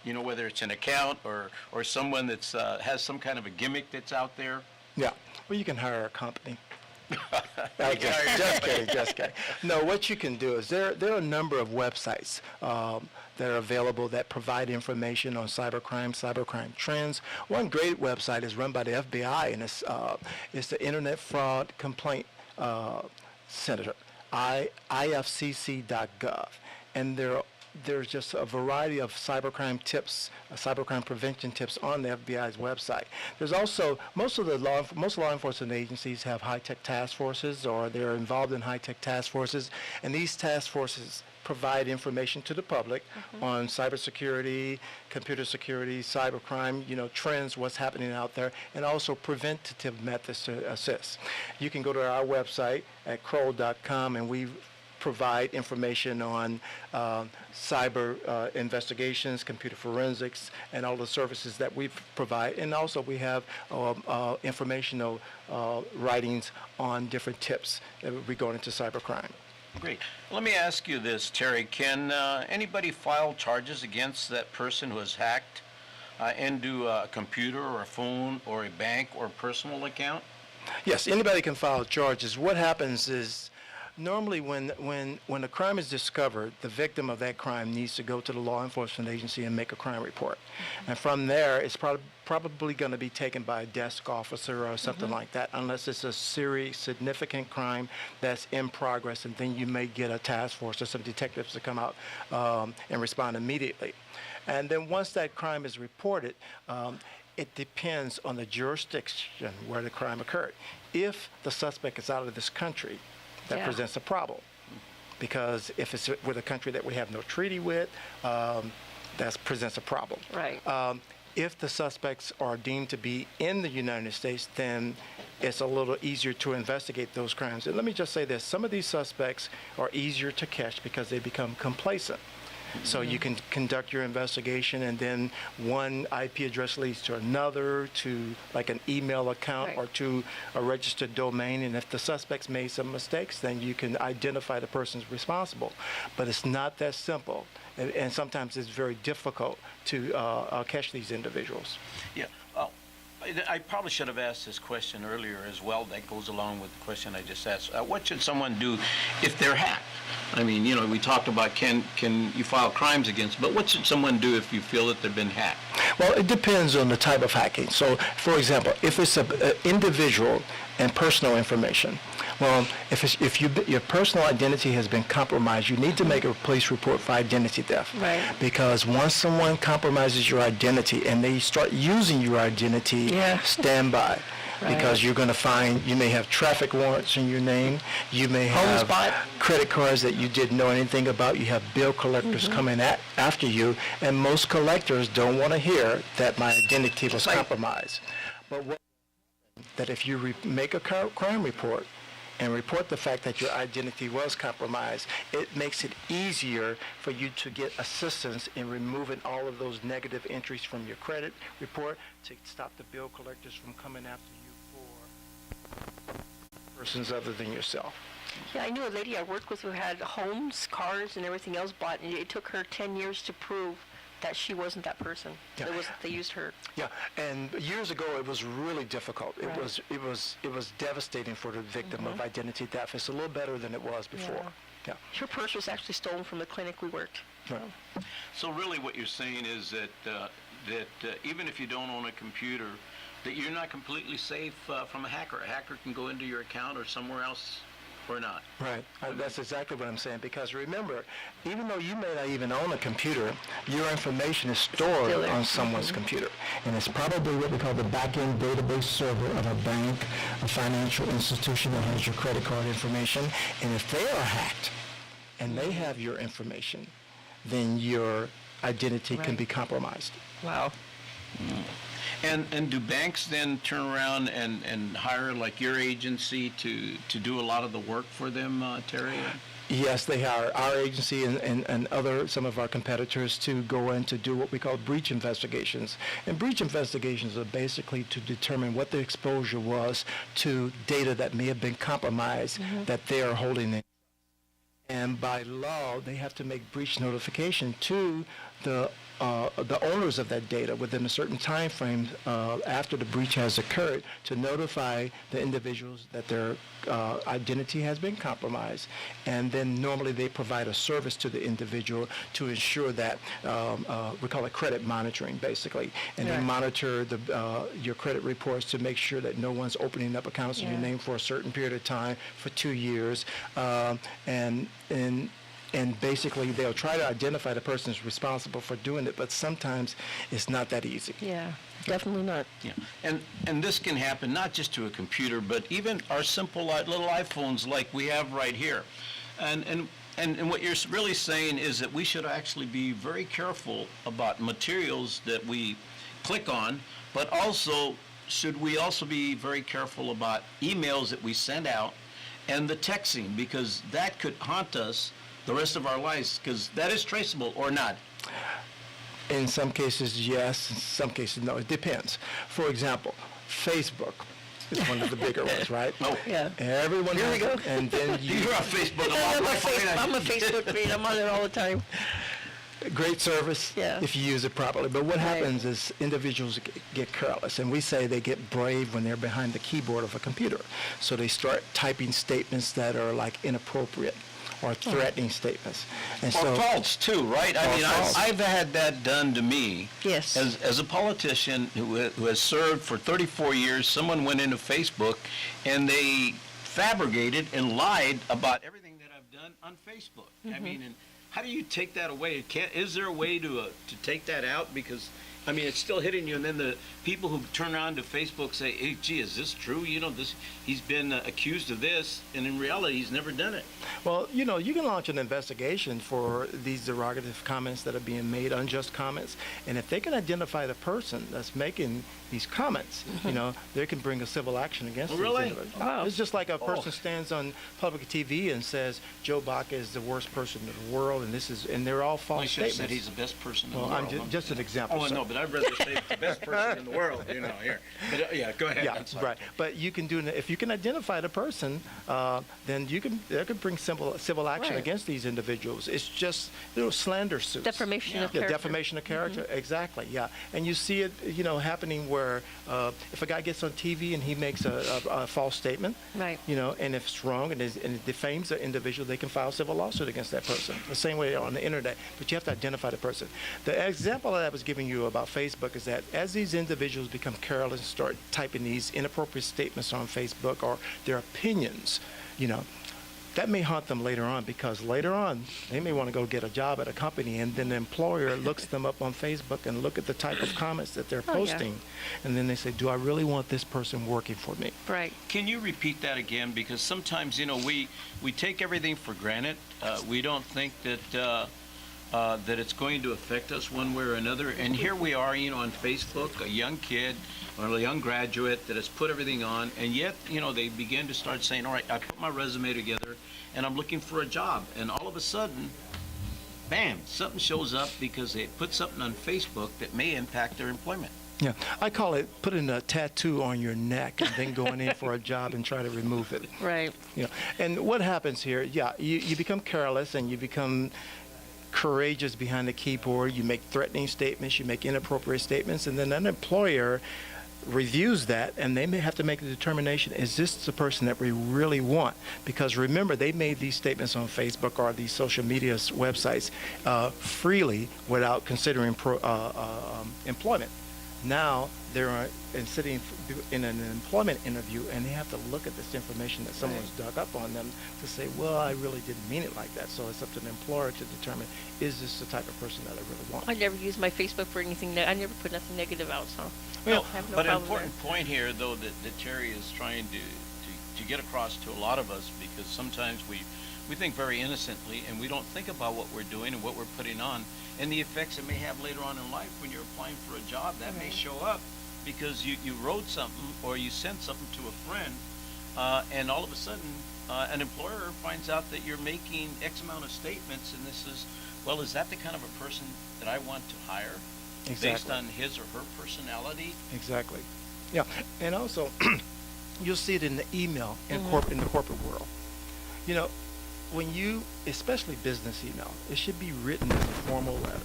whether it's an account or someone that's has some kind of a gimmick that's out there? Yeah. Well, you can hire a company. Just kidding, just kidding. No, what you can do is there are a number of websites that are available that provide information on cybercrime trends. One great website is run by the FBI, and it's the Internet Fraud Complaint Center, ifcc.gov, and there's just a variety of cybercrime tips, cybercrime prevention tips on the FBI's website. There's also most law enforcement agencies have high-tech task forces, or they're involved in high-tech task forces, and these task forces provide information to the public on cybersecurity, computer security, cybercrime, trends, what's happening out there, and also preventative methods to assist. You can go to our website at kroll.com, and we provide information on cyber investigations, computer forensics, and all the services that we provide. And also we have informational writings on different tips regarding to cybercrime. Great. Let me ask you this, Terry. Can anybody file charges against that person who has hacked into a computer or a phone or a bank or personal account? Yes, anybody can file charges. What happens is, normally when a crime is discovered, the victim of that crime needs to go to the law enforcement agency and make a crime report. And from there, it's probably going to be taken by a desk officer or something like that, unless it's a serious, significant crime that's in progress, and then you may get a task force or some detectives to come out and respond immediately. And then once that crime is reported, it depends on the jurisdiction where the crime occurred. If the suspect is out of this country, that presents a problem, because if it's with a country that we have no treaty with, that presents a problem. Right. If the suspects are deemed to be in the United States, then it's a little easier to investigate those crimes. And let me just say this, some of these suspects are easier to catch because they become complacent. So you can conduct your investigation, and then one IP address leads to another, to like an email account or to a registered domain. And if the suspects made some mistakes, then you can identify the persons responsible. But it's not that simple. And sometimes it's very difficult to catch these individuals. Yeah. I probably should have asked this question earlier as well. That goes along with the question I just asked. What should someone do if they're hacked? I mean, we talked about can you file crimes against, but what should someone do if you feel that they've been hacked? Well, it depends on the type of hacking. So, for example, if it's an individual and personal information, well, if your personal identity has been compromised, you need to make a police report for identity theft. Right. Because once someone compromises your identity and they start using your identity, stand by. Right. Because you're going to find, you may have traffic warrants in your name, you may have credit cards that you didn't know anything about, you have bill collectors coming after you, and most collectors don't want to hear that my identity was compromised. But that if you make a crime report and report the fact that your identity was compromised, it makes it easier for you to get assistance in removing all of those negative entries from your credit report, to stop the bill collectors from coming after you for persons other than yourself. Yeah, I knew a lady I worked with who had homes, cars, and everything else bought, and it took her 10 years to prove that she wasn't that person. Yeah. They used her. Yeah, and years ago it was really difficult. It was devastating for the victim of identity theft. It's a little better than it was before. Yeah. Her purse was actually stolen from the clinic we worked. Right. So really what you're saying is that even if you don't own a computer, that you're not completely safe from a hacker. A hacker can go into your account or somewhere else or not. Right. That's exactly what I'm saying. Because remember, even though you may not even own a computer, your information is stored on someone's computer. And it's probably what we call the back-end database server of a bank, a financial institution that has your credit card information. And if they are hacked and they have your information, then your identity can be compromised. Wow. And do banks then turn around and hire like your agency to do a lot of the work for them, Terry? Yes, they hire our agency and some of our competitors to go in to do what we call breach investigations. And breach investigations are basically to determine what the exposure was to data that may have been compromised that they are holding in. And by law, they have to make breach notification to the the owners of that data within a certain time frame after the breach has occurred to notify the individuals that their identity has been compromised, and then normally they provide a service to the individual to ensure that we call it credit monitoring, basically, and they Right. monitor your credit reports to make sure that no one's opening up accounts in your Yeah. name for a certain period of time for 2 years, and basically they'll try to identify the person who's responsible for doing it, but sometimes it's not that easy. Yeah, definitely not. Yeah, and this can happen not just to a computer, but even our simple little iPhones like we have right here. And what you're really saying is that we should actually be very careful about materials that we click on, but also should we also be very careful about emails that we send out and the texting, because that could haunt us the rest of our lives, because that is traceable or not. In some cases, yes. In some cases, no. It depends. For example, Facebook is one of the bigger ones, right? Oh, Yeah. Everyone Here we has go. it, and then you're on Facebook a lot. I'm a Facebook feed. I'm on it all the time. great service Yeah. if you use it properly. But what Right. happens is individuals get careless, and we say they get brave when they're behind the keyboard of a computer. So they start typing statements that are like inappropriate or threatening statements. And Or so false too, right? I Or mean, false. I've had that done to me. Yes. As a politician who has served for 34 years, someone went into Facebook and they fabricated and lied about everything that I've done on Facebook. I mean, and how do you take that away? Is there a way to take that out? Because I mean, it's still hitting you, and then the people who turn around to Facebook say, "Hey, gee, is this true? You know, he's been accused of this, and in reality, he's never done it." well, you can launch an investigation for these derogative comments that are being made, unjust comments, and if they can identify the person that's making these comments, they can bring a civil action against Oh, these really? individuals. Wow. It's just like a person Oh. stands on public TV and says Joe Baca is the worst person in the world, and they're all I false should have statements. said he's the best person in Well, the I'm world. just an example. Oh, sir. no, but I'd rather say the best person in the world, here. But, yeah, go ahead. Yeah, I'm sorry. right. But you can if you can identify the person, then they can bring civil action Right. against these individuals. It's just slander suits. Defamation of Yeah, character. defamation of character, exactly, yeah. And you see it, happening where if a guy gets on TV and he makes a false statement, Right. and if it's wrong and it defames the individual, they can file a civil lawsuit against that person. The same way on the internet, but you have to identify the person. The example that I was giving you about Facebook is that as these individuals become careless and start typing these inappropriate statements on Facebook or their opinions, that may haunt them later on, because later on they may want to go get a job at a company, and then the employer looks them up on Facebook and look at the type of comments that they're Oh, yeah. posting, and then they say, do I really want this person working for me? Right. Can you repeat that again? Because sometimes, we take everything for granted. We don't think that it's going to affect us one way or another. And here we are, on Facebook, a young kid or a young graduate that has put everything on, and yet, they begin to start saying, all right, I put my resume together and I'm looking for a job. And all of a sudden, bam, something shows up because they put something on Facebook that may impact their employment. Yeah, I call it putting a tattoo on your neck and then going in for a job and try to remove it. Right. And what happens here? Yeah, you become careless and you become courageous behind the keyboard. You make threatening statements, you make inappropriate statements, and then an employer reviews that, and they may have to make a determination, is this the person that we really want? Because remember, they made these statements on Facebook or these social media websites freely without considering employment. Now they're sitting in an employment interview, and they have to look at this information that someone's dug up on them to say, well, I really didn't mean it like that. So it's up to the employer to determine, is this the type of person that I really want? I never use my Facebook for anything. I never put nothing negative out, so Well, I have no but an problem important point here, though, that Terry is trying to get across to a lot of us, because sometimes we think very innocently, and we don't think about what we're doing and what we're putting on, and the effects it may have later on in life when you're applying for a job. That may show up because you wrote something or you sent something to a friend, and all of a sudden an employer finds out that you're making X amount of statements, and is that the kind of a person that I want to hire? Based Exactly. on his or her personality? Exactly. Yeah, and also, you'll see it in the email in the corporate world. When especially business email, it should be written as a formal letter.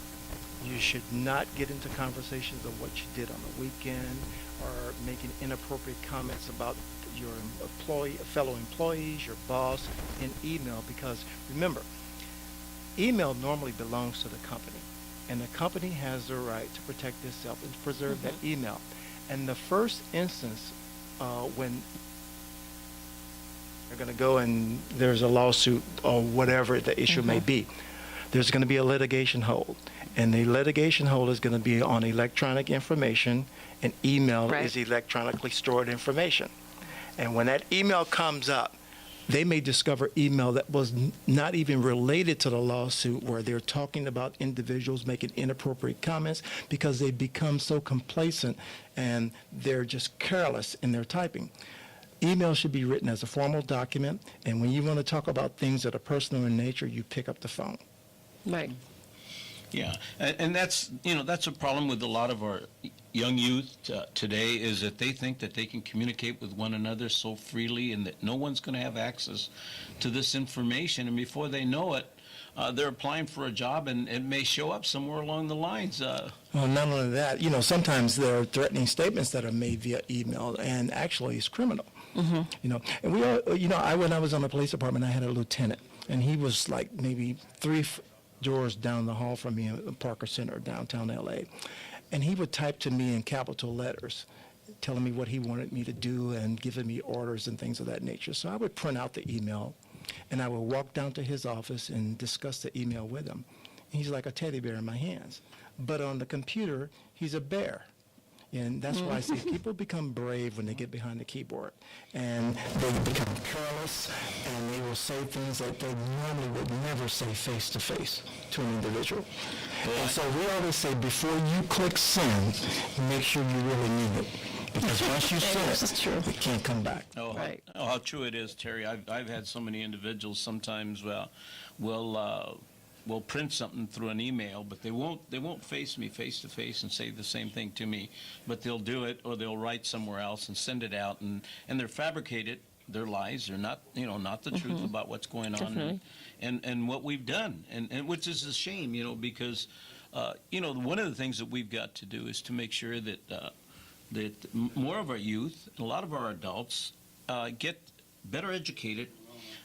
You should not get into conversations of what you did on the weekend or making inappropriate comments about your fellow employees, your boss in email, because remember, email normally belongs to the company, and the company has the right to protect itself and preserve that email. And the first instance when they're going to go and there's a lawsuit or whatever the issue may be, there's going to be a litigation hold. And the litigation hold is going to be on electronic information, and email Right. is electronically stored information. And when that email comes up, they may discover email that was not even related to the lawsuit, where they're talking about individuals making inappropriate comments because they become so complacent and they're just careless in their typing. Email should be written as a formal document, and when you want to talk about things that are personal in nature, you pick up the phone. Right. Yeah, and that's, that's a problem with a lot of our young youth today, is that they think that they can communicate with one another so freely and that no one's going to have access to this information. And before they know it, they're applying for a job, and it may show up somewhere along the lines. Well, not only that, sometimes there are threatening statements that are made via email, and actually it's criminal. And we all, when I was on the police department, I had a lieutenant, and he was like maybe three doors down the hall from me in Parker Center, downtown LA. And he would type to me in capital letters, telling me what he wanted me to do and giving me orders and things of that nature. So I would print out the email, and I would walk down to his office and discuss the email with him. He's like a teddy bear in my hands. But on the computer, he's a bear. And that's why I say people become brave when they get behind the keyboard. And they become careless, and they will say things that they normally would never say face-to-face to an individual. And so we always say, before you click send, make sure you really mean it. Because once you send it, it can't come back. Right. How true it is, Terry. I've had so many individuals sometimes will print something through an email, but they won't face me face to face and say the same thing to me, but they'll do it, or they'll write somewhere else and send it out, and they're fabricated. They're lies. They're not not the truth about what's going on. Definitely. And what we've done, and which is a shame, because one of the things that we've got to do is to make sure that more of our youth, and a lot of our adults, get better educated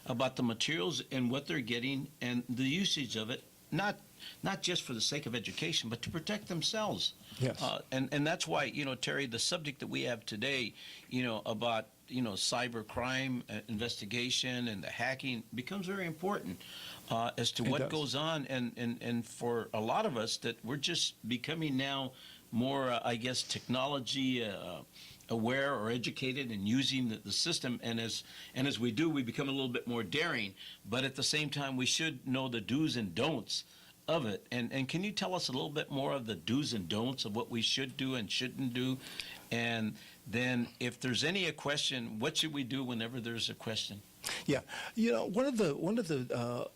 about the materials and what they're getting and the usage of it, not just for the sake of education, but to protect themselves. Yes. And that's why, Terry, the subject that we have today, about, cyber crime investigation and the hacking becomes very important as to It what does. goes on. And for a lot of us, that we're just becoming now more, technology aware or educated and using the system, and as we do, we become a little bit more daring, but at the same time we should know the do's and don'ts of it. And can you tell us a little bit more of the do's and don'ts of what we should do and shouldn't do? And then if there's any question, what should we do whenever there's a question? Yeah, one of the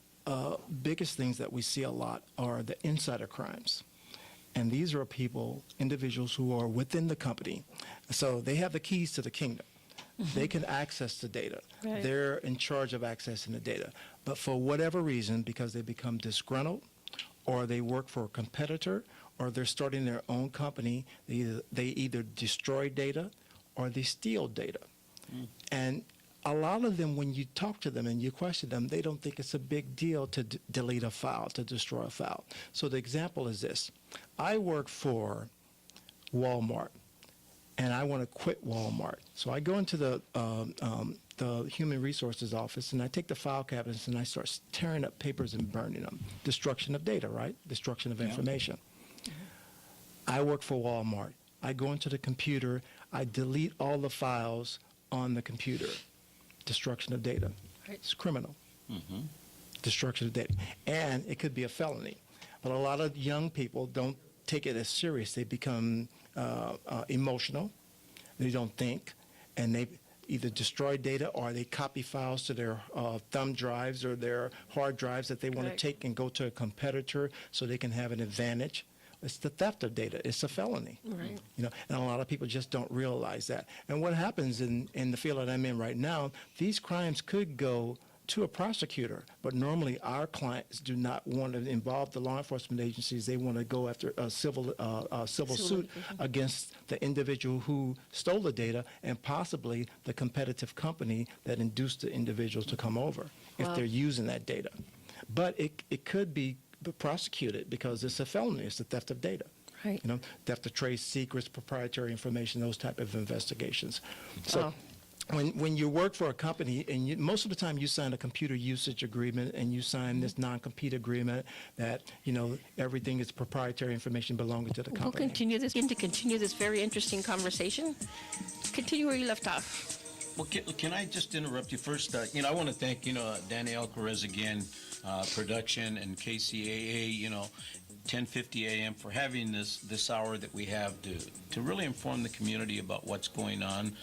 biggest things that we see a lot are the insider crimes. And these are individuals who are within the company. So they have the keys to the kingdom. They can access the data. Right. They're in charge of accessing the data. But for whatever reason, because they become disgruntled, or they work for a competitor, or they're starting their own company, they either destroy data or they steal data. And a lot of them, when you talk to them and you question them, they don't think it's a big deal to delete a file, to destroy a file. So the example is this. I work for Walmart, and I want to quit Walmart. So I go into the Human Resources office, and I take the file cabinets, and I start tearing up papers and burning them. Destruction of data, right? Destruction of information. I work for Walmart. I go into the computer. I delete all the files on the computer. Destruction of data. Right. It's criminal. Destruction of data. And it could be a felony. But a lot of young people don't take it as serious. They become emotional. They don't think. And they either destroy data or they copy files to their thumb drives or their hard drives that they want Right. to take and go to a competitor so they can have an advantage. It's the theft of data. It's a felony. Right. And a lot of people just don't realize that. And what happens in the field that I'm in right now, these crimes could go to a prosecutor. But normally our clients do not want to involve the law enforcement agencies. They want to go after a civil suit against the individual who stole the data and possibly the competitive company that induced the individuals to come over if Wow. they're using that data. But it could be prosecuted because it's a felony. It's the theft of data. Right. You know, theft of trade secrets, proprietary information, those type of investigations. So when you work for a company, and most of the time you sign a computer usage agreement and you sign this non-compete agreement that, you know, everything is proprietary information belonging to the We'll company. continue this very interesting conversation. Continue where you left off. Well, can I just interrupt you first? I want to thank, Danny Alcarez again, production, and KCAA, 10:50 a.m. for having this hour that we have to really inform the community about what's going on.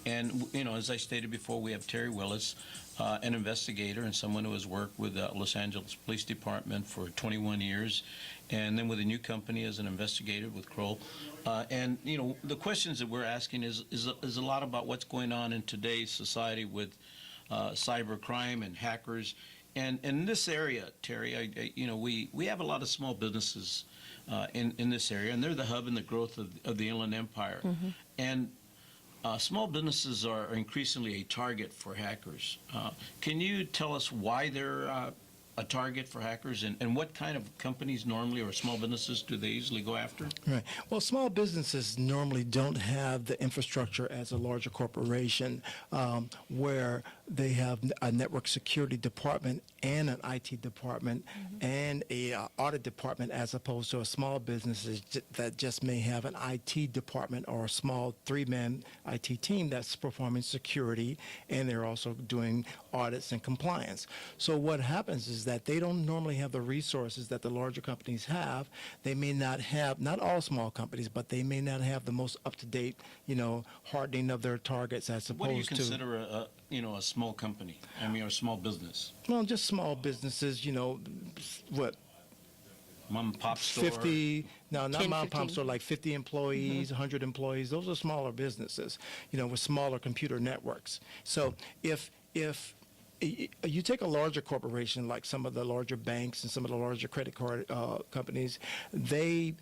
And, as I stated before, we have Terry Willis, an investigator and someone who has worked with the Los Angeles Police Department for 21 years, and then with a new company as an investigator with Kroll. And, the questions that we're asking is a lot about what's going on in today's society with cybercrime and hackers. And in this area, Terry, we have a lot of small businesses in this area, and they're the hub and the growth of the Inland Empire. And small businesses are increasingly a target for hackers. Can you tell us why they're a target for hackers, and what kind of companies normally, or small businesses, do they usually go after? Right. Well, small businesses normally don't have the infrastructure as a larger corporation, where they have a network security department and an IT department and a audit department, as opposed to a small business that just may have an IT department or a small three-man IT team that's performing security, and they're also doing audits and compliance. So what happens is that they don't normally have the resources that the larger companies have. They may not have, not all small companies, but they may not have the most up-to-date, hardening of their targets as opposed to... What do you consider a small company? Or a small business? Well, just small businesses, what? Mom and pop store? 50, no, not 10, mom and pop 15. store, like 50 employees, 100 employees. Those are smaller businesses, with smaller computer networks. So if you take a larger corporation like some of the larger banks and some of the larger credit card companies, they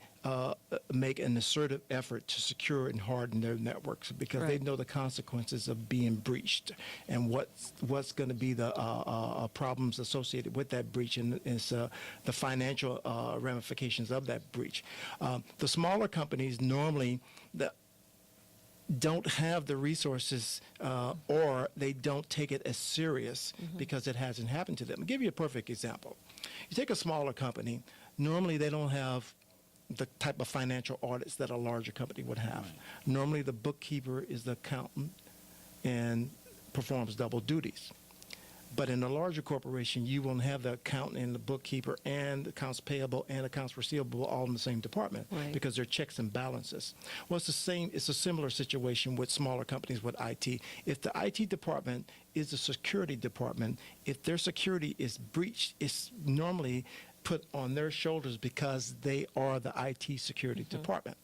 make an assertive effort to secure and harden their networks because they know the consequences of being breached and what's going to be the problems associated with that breach, and it's the financial ramifications of that breach. The smaller companies normally don't have the resources or they don't take it as serious because it hasn't happened to them. I'll give you a perfect example. You take a smaller company, normally they don't have the type of financial audits that a larger company would have. Normally the bookkeeper is the accountant and performs double duties. But in a larger corporation, you won't have the accountant and the bookkeeper and accounts payable and accounts receivable all in the same department because they're checks and balances. Well, it's a similar situation with smaller companies with IT. If the IT department is a security department, if their security is breached, it's normally put on their shoulders because they are the IT security department.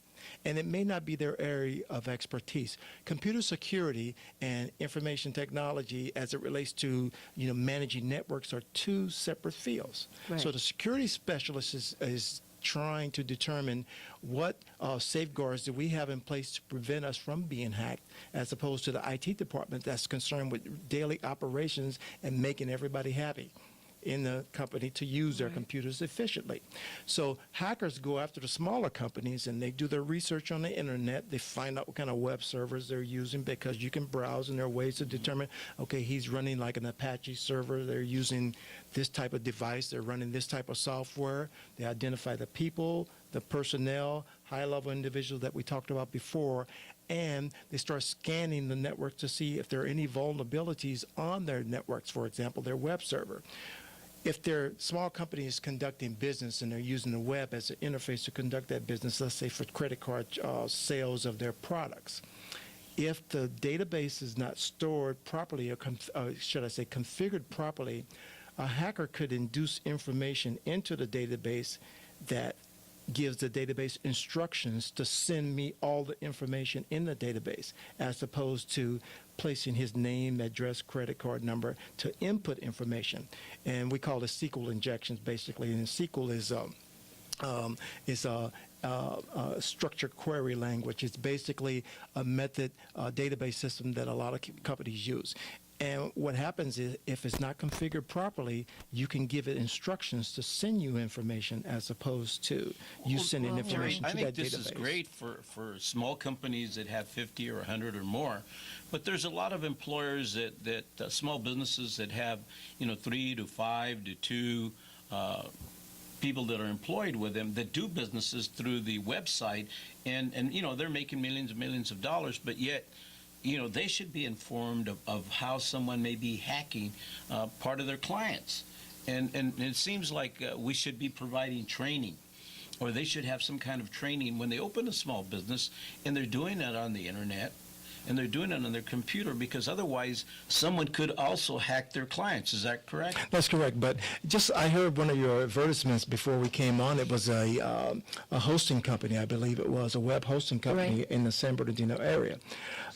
And it may not be their area of expertise. Computer security and information technology, as it relates to managing networks, are two separate fields. So the security specialist is trying to determine what safeguards do we have in place to prevent us from being hacked, as opposed to the IT department that's concerned with daily operations and making everybody happy in the company to use their computers efficiently. So hackers go after the smaller companies and they do their research on the internet. They find out what kind of web servers they're using, because you can browse and there are ways to determine, okay, he's running like an Apache server. They're using this type of device. They're running this type of software. They identify the people, the personnel, high-level individuals that we talked about before, and they start scanning the network to see if there are any vulnerabilities on their networks, for example, their web server. If they're small companies conducting business and they're using the web as an interface to conduct that business, let's say for credit card sales of their products, if the database is not stored properly, or should I say configured properly, a hacker could induce information into the database that gives the database instructions to send me all the information in the database, as opposed to placing his name, address, credit card number to input information. And we call it SQL injections, basically. And SQL is a structured query language. It's basically a method database system that a lot of companies use. And what happens is, if it's not configured properly, you can give it instructions to send you information, as opposed to you sending information I to think that this database. is great for small companies that have 50 or 100 or more, but there's a lot of employers that small businesses that have 3 to 5 to 2 people that are employed with them that do businesses through the website, and they're making millions and millions of dollars, but yet they should be informed of how someone may be hacking part of their clients. And it seems like we should be providing training, or they should have some kind of training when they open a small business, and they're doing it on the internet, and they're doing it on their computer, because otherwise someone could also hack their clients. Is that correct? That's correct. But I heard one of your advertisements before we came on. It was a hosting company, I believe it was, a web hosting company in the San Bernardino area.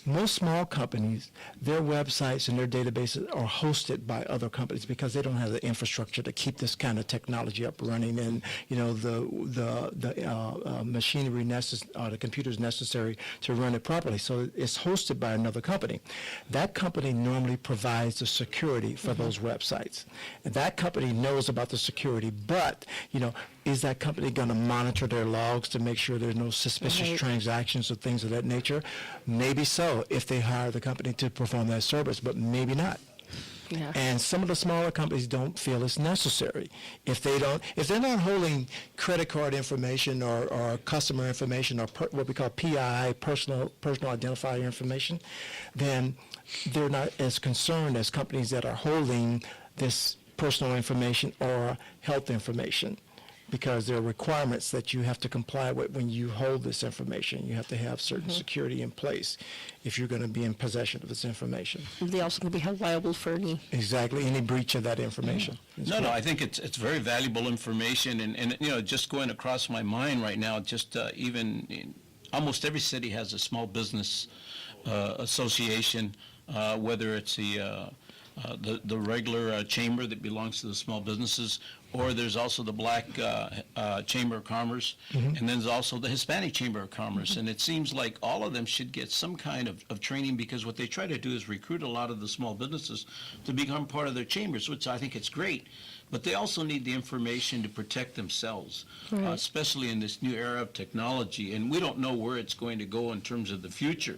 Most small companies, their websites and their databases are hosted by other companies because they don't have the infrastructure to keep this kind of technology up running, and the machinery the computers necessary to run it properly. So it's hosted by another company. That company normally provides the security for those websites. And that company knows about the security, but is that company going to monitor their logs to make sure there's no suspicious transactions or things of that nature? Maybe so, if they hire the company to perform that service, but maybe not. Yeah. And some of the smaller companies don't feel it's necessary. If they're not holding credit card information or customer information, or what we call PII, personal identifier information, then they're not as concerned as companies that are holding this personal information or health information, because there are requirements that you have to comply with when you hold this information. You have to have certain security in place if you're going to be in possession of this information. They also can be held liable for any breach of that information. No, I think it's very valuable information, and just going across my mind right now, just even almost every city has a small business association, whether it's the regular chamber that belongs to the small businesses, or there's also the Black Chamber of Commerce, and then there's also the Hispanic Chamber of Commerce. And it seems like all of them should get some kind of training, because what they try to do is recruit a lot of the small businesses to become part of their chambers, which I think it's great. But they also need the information to protect themselves, especially in this new era of technology. And we don't know where it's going to go in terms of the future.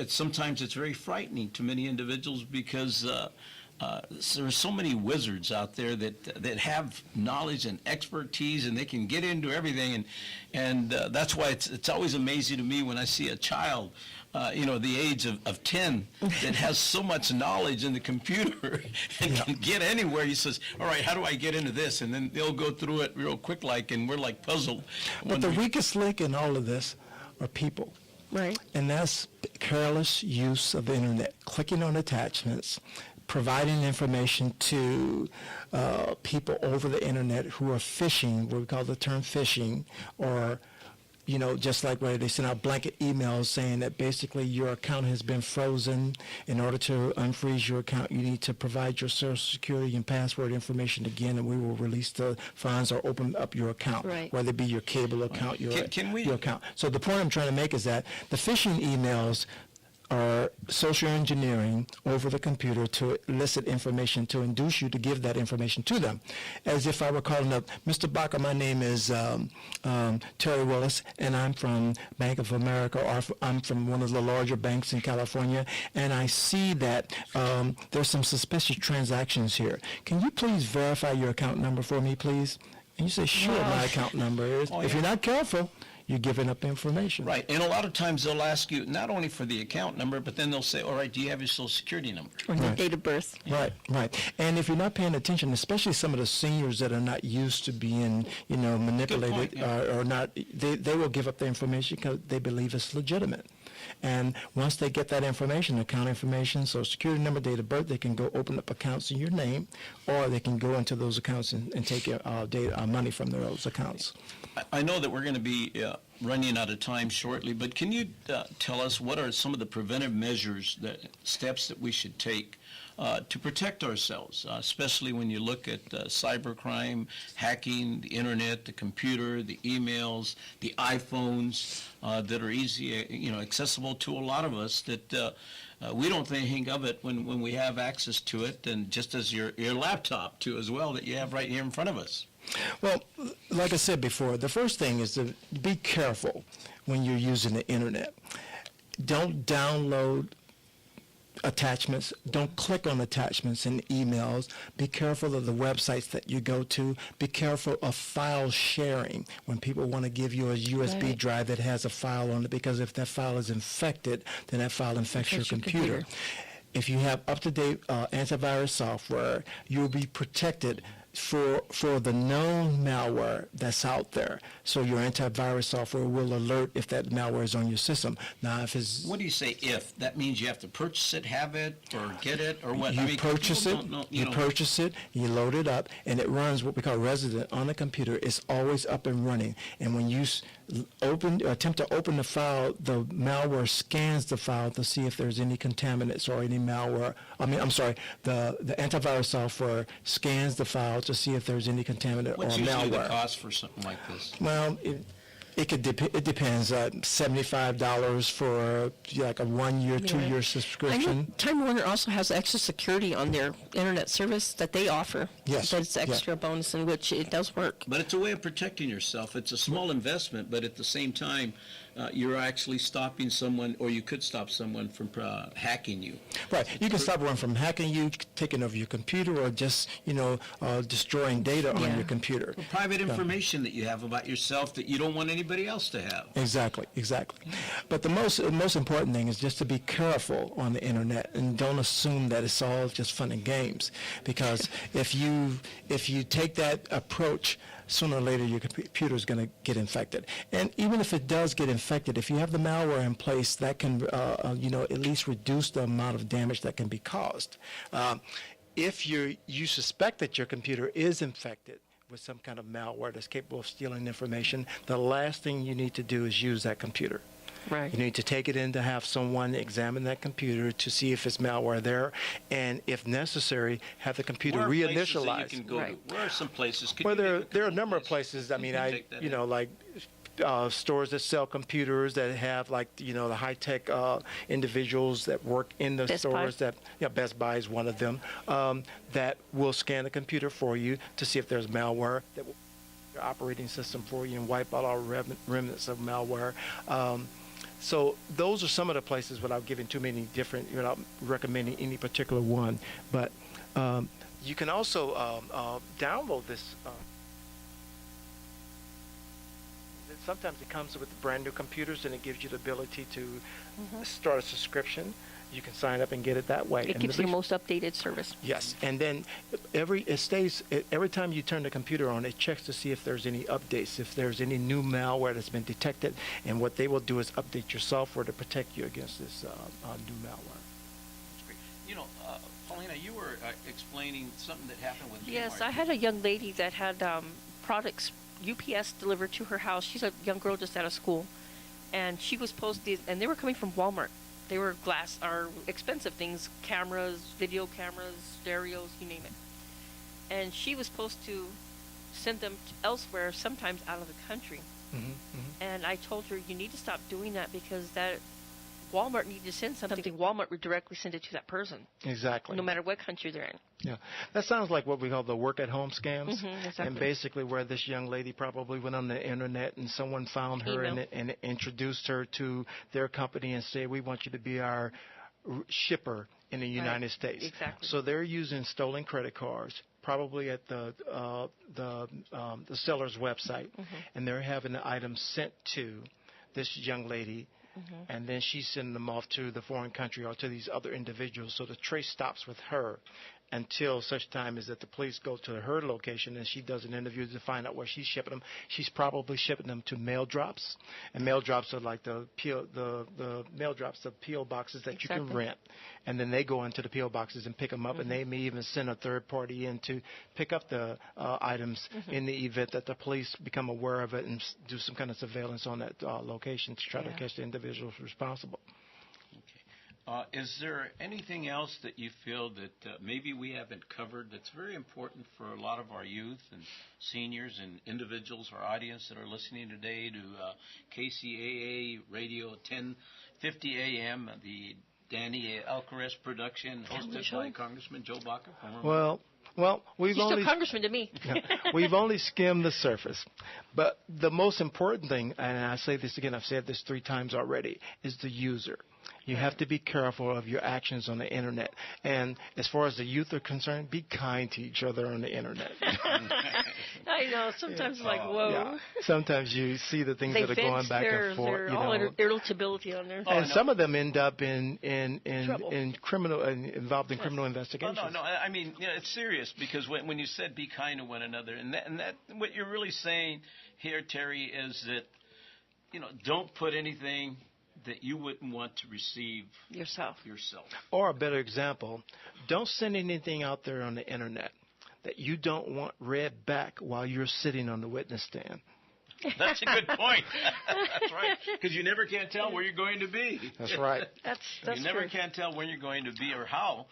Sometimes it's very frightening to many individuals, because there are so many wizards out there that have knowledge and expertise, and they can get into everything, and that's why it's always amazing to me when I see a child, the age of 10, that has so much knowledge in the computer and can get anywhere. He says, all right, how do I get into this? And then they'll go through it real quick, and we're like puzzled. But the weakest link in all of this are people. Right. And that's careless use of the internet, clicking on attachments, providing information to people over the internet who are phishing, what we call the term phishing, or just like where they send out blanket emails saying that basically your account has been frozen. In order to unfreeze your account, you need to provide your social security and password information again, and we will release the funds or open up your account, whether it be your cable account, your account. So the point I'm trying to make is that the phishing emails are social engineering over the computer to elicit information, to induce you to give that information to them. As if I were calling up, Mr. Baca, my name is Terry Willis, and I'm from Bank of America, or I'm from one of the larger banks in California, and I see that there's some suspicious transactions here. Can you please verify your account number for me, please? And you say, sure, my account number is. If you're not careful, you're giving up information. Right, and a lot of times they'll ask you not only for the account number, but then they'll say, all right, do you have your social security number? Or your date of birth. Right. And if you're not paying attention, especially some of the seniors that are not used to being, manipulated, or not, they will give up their information because they believe it's legitimate. And once they get that information, account information, social security number, date of birth, they can go open up accounts in your name, or they can go into those accounts and take your money from those accounts. I know that we're going to be running out of time shortly, but can you tell us what are some of the preventive measures, steps that we should take to protect ourselves, especially when you look at cybercrime, hacking, the internet, the computer, the emails, the iPhones that are easy, accessible to a lot of us that we don't think of it when we have access to it, and just as your laptop too as well that you have right here in front of us. Well, like I said before, the first thing is to be careful when you're using the internet. Don't download attachments. Don't click on attachments in emails. Be careful of the websites that you go to. Be careful of file sharing when people want to give you a USB drive that has a file on it, because if that file is infected, then that file infects your computer. If you have up-to-date antivirus software, you'll be protected for the known malware that's out there. So your antivirus software will alert if that malware is on your system. Now, if it's... What do you say if? That means you have to purchase it, have it, or get it, or what? You purchase it, you load it up, and it runs what we call resident on the computer. It's always up and running. And when you attempt to open the file, the malware scans the file to see if there's any contaminants or any malware. The antivirus software scans the file to see if there's any contaminant or malware. What's usually the cost for something like this? Well, it depends. $75 for like a 1 year, 2 year subscription. I know Time Warner also has extra security on their internet service that they offer. Yes. That's extra bonus, in which it does work. But it's a way of protecting yourself. It's a small investment, but at the same time, you're actually stopping someone, or you could stop someone from hacking you. Right. You can stop one from hacking you, taking over your computer, or just, destroying data on your computer. Well, private information that you have about yourself that you don't want anybody else to have. Exactly. But the most important thing is just to be careful on the internet and don't assume that it's all just fun and games. Because if you take that approach, sooner or later your computer is going to get infected. And even if it does get infected, if you have the malware in place, that can at least reduce the amount of damage that can be caused. If you suspect that your computer is infected with some kind of malware that's capable of stealing information, the last thing you need to do is use that computer. Right. You need to take it in to have someone examine that computer to see if it's malware there, and if necessary, have the computer reinitialized. Where are some places? Well, there are a number of places. I mean, stores that sell computers that have the high-tech individuals that work in the stores. Best Buy is one of them, that will scan the computer for you to see if there's malware that will your operating system for you and wipe out all remnants of malware. So those are some of the places without recommending any particular one. But you can also download this. Sometimes it comes with brand new computers, and it gives you the ability to start a subscription. You can sign up and get it that way. It gives you the most updated service. Yes, and then every time you turn the computer on, it checks to see if there's any updates, if there's any new malware that's been detected, and what they will do is update your software to protect you against this new malware. That's great. Paulina, you were explaining something that happened with Yes, I had a young lady that had products UPS delivered to her house. She's a young girl just out of school, and she was posted, and they were coming from Walmart. They were expensive things, cameras, video cameras, stereos, you name it. And she was supposed to send them elsewhere, sometimes out of the country. And I told her, you need to stop doing that, because that Walmart needed to send something. Walmart would directly send it to that person. Exactly. No matter what country they're in. Yeah. That sounds like what we call the work-at-home scams. Exactly. And basically where this young lady probably went on the internet and someone found her and introduced her to their company and said, we want you to be our shipper in the United States. Exactly. So they're using stolen credit cards, probably at the seller's website, and they're having the items sent to this young lady. And then she's sending them off to the foreign country or to these other individuals. So the trace stops with her. until such time as that the police go to her location and she does an interview to find out where she's shipping them. She's probably shipping them to mail drops, and mail drops are like the mail drops, the PO boxes that you can Exactly. rent, and then they go into the PO boxes and pick them up, and they may even send a third party in to pick up the items in the event that the police become aware of it and do some kind of surveillance on that location to try to catch the individuals responsible. Is there anything else that you feel that maybe we haven't covered that's very important for a lot of our youth and seniors and individuals, our audience that are listening today to KCAA Radio 1050 AM, the Danny Alcarez production, hosted by Congressman Joe Baca? Well, we've He's only still congressman to me. we've only skimmed the surface. But the most important thing, and I say this again, I've said this 3 times already, is the user. You have to be careful of your actions on the internet. And as far as the youth are concerned, be kind to each other on the internet. I know. Sometimes it's like, whoa. Yeah. Sometimes you see the things that are going back and forth. Their You all know. irritability on there. And some of them end up in Trouble. criminal involved in criminal investigations. No. I mean, it's serious because when you said be kind to one another, and that what you're really saying here, Terry, is that don't put anything that you wouldn't want to receive Yourself. Or a better example, don't send anything out there on the internet that you don't want read back while you're sitting on the witness stand. That's a good point. That's right. Because you never can tell where you're going to be. That's right. That's you never true. can tell when you're going to be or how.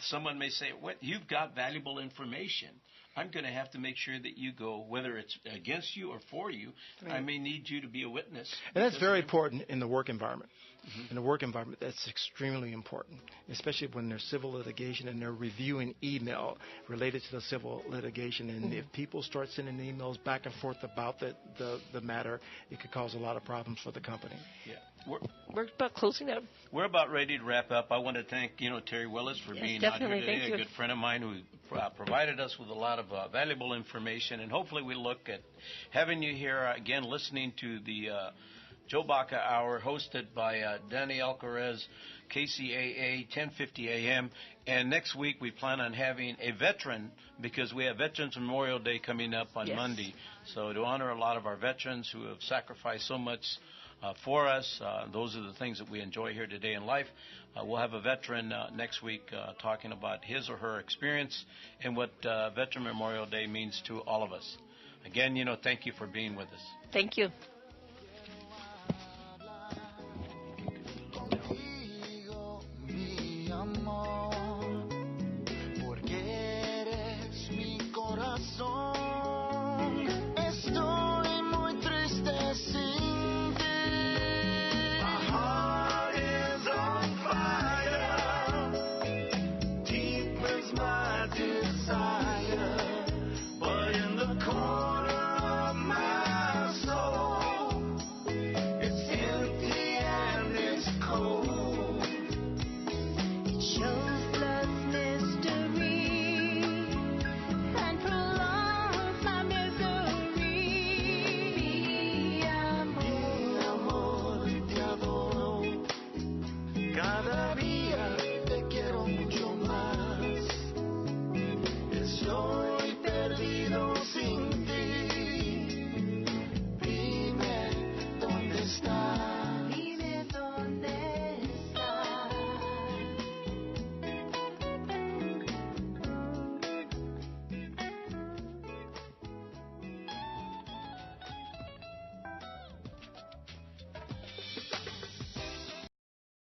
Someone may say, "What? You've got valuable information. I'm going to have to make sure that you go, whether it's against you or for you. Right. I may need you to be a witness." And that's very important in the work environment. In the work environment, that's extremely important, especially when there's civil litigation and they're reviewing email related to the civil litigation. And if people start sending emails back and forth about the matter, it could cause a lot of problems for the company. Yeah. We're about closing up. We're about ready to wrap up. I want to thank Terry Willis for being out here definitely. today. Thank you. A good friend of mine who provided us with a lot of valuable information, and hopefully we look at having you here again, listening to the Joe Baca Hour, hosted by Danny Alcarez, KCAA 1050 AM. And next week we plan on having a veteran, because we have Veterans Memorial Day coming up on Monday. So to honor a lot of our veterans who have sacrificed so much for us, those are the things that we enjoy here today in life. We'll have a veteran next week talking about his or her experience and what Veteran Memorial Day means to all of us. Again, thank you for being with us. Thank you.